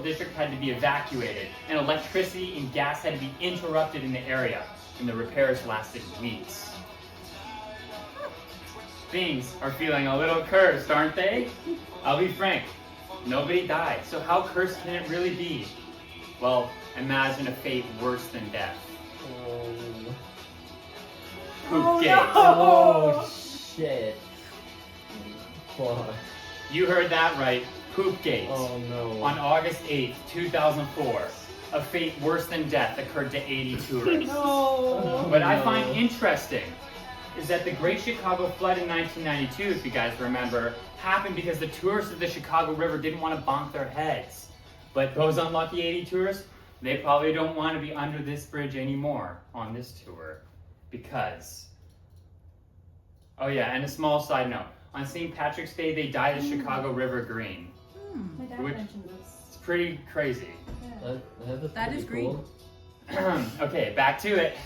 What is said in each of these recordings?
historical district had to be evacuated, and electricity and gas had to be interrupted in the area, and the repairs lasted weeks. Things are feeling a little cursed, aren't they? I'll be frank, nobody died, so how cursed can it really be? Well, imagine a fate worse than death. Poop gate. Oh shit. Fuck. You heard that right. Poop gate. Oh no. On August 8th, 2004, a fate worse than death occurred to 80 tourists. No. What I find interesting is that the Great Chicago Flood in 1992, if you guys remember, happened because the tourists of the Chicago River didn't want to bonk their heads. But those unlucky 80 tourists, they probably don't want to be under this bridge anymore on this tour. Because, oh yeah, and a small side note, on St. Patrick's Day, they dyed the Chicago River green. My dad Which- mentioned this. It's pretty crazy. Yeah. That is pretty cool. Okay, back to it.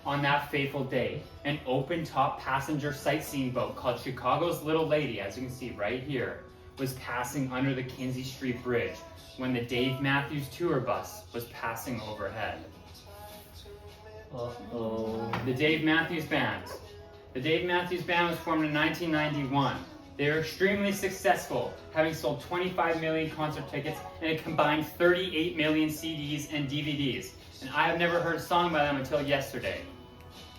On that fateful day, an open-top passenger sightseeing boat called Chicago's Little Lady, as you can see right here, was passing under the Kenzie Street Bridge when the Dave Matthews tour bus was passing overhead. Uh-oh. The Dave Matthews Band. The Dave Matthews Band was formed in 1991. They were extremely successful, having sold 25 million concert tickets and a combined 38 million CDs and DVDs. And I have never heard a song by them until yesterday.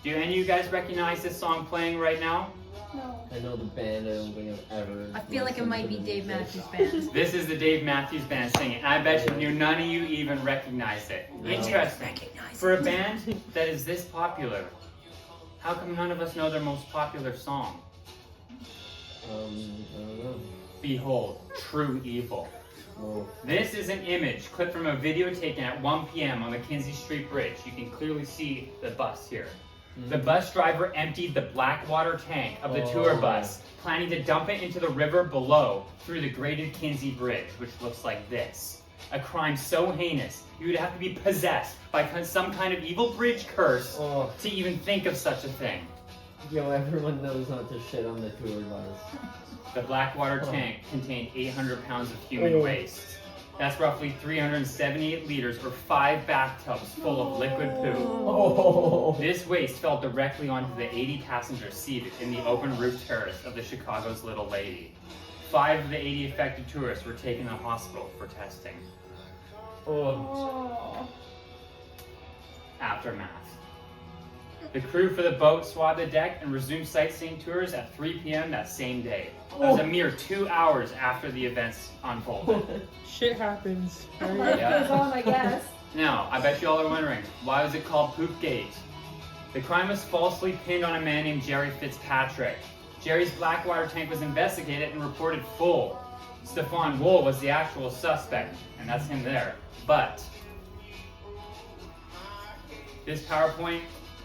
Do any of you guys recognize this song playing right now? No. I know the band, I don't think I've ever... I feel like it listened might to be the Dave music. Matthews Band. This is the Dave Matthews Band singing, and I bet you none of you even recognized it. No. Interesting. Recognize For a it. band that is this popular, how come none of us know their most popular song? I don't know. Behold, True Evil. Oh. This is an image clipped from a video taken at 1 p.m. on the Kenzie Street Bridge. You can clearly see the bus here. The bus driver emptied the black water tank of the tour bus, planning to dump it into the river below through the graded Kenzie Bridge, which looks like this. A crime so heinous, you would have to be possessed by some kind of evil bridge curse Oh. to even think of such a thing. Yo, everyone knows not to shit on the tour bus. The black water tank contained 800 pounds of human waste. That's roughly 378 liters or 5 bathtubs full of liquid poo. Oh. This waste fell directly onto the 80 passengers seated in the open roof terrace of the Chicago's Little Lady. 5 of the 80 affected tourists were taken to the hospital for testing. Oh. Aftermath. The crew for the boat swabbed the deck and resumed sightseeing tours at 3 p.m. that same day. That was a mere 2 hours after the events unfolded. Shit happens. Life Yeah. goes on, I guess. Now, I bet you all are wondering, why was it called Poop Gate? The crime was falsely pinned on a man named Jerry Fitzpatrick. Jerry's black water tank was investigated and reported full. Stefan Wool was the actual suspect, and that's him there. But this PowerPoint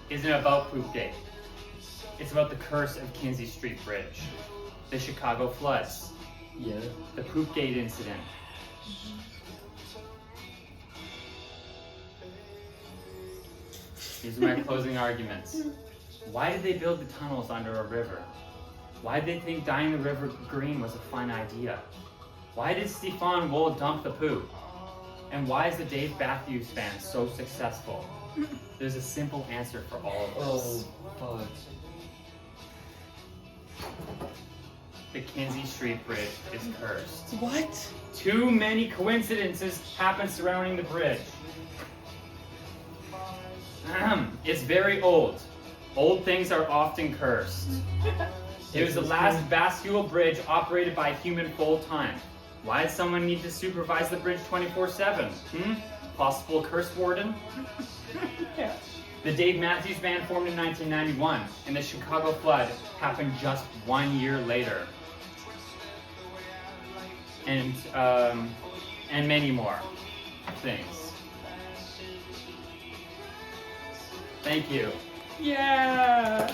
isn't about Poop Gate. It's about the curse of Kenzie Street Bridge, the Chicago floods, Yeah. the Poop Gate incident. These are my closing arguments. Why did they build the tunnels under a river? Why did they think dyeing the river green was a fine idea? Why did Stefan Wool dump the poo? And why is the Dave Matthews Band so successful? There's a simple answer for all of this. Oh, fuck. The Kenzie Street Bridge is cursed. What? Too many coincidences happen surrounding the bridge. It's very old. Old things are often cursed. It was the last bascule bridge operated by a human full time. Why does someone need to supervise the bridge 24/7? Possible curse warden? Yeah. The Dave Matthews Band formed in 1991, and the Chicago flood happened just 1 year later. And many more things. Thank you. Yeah.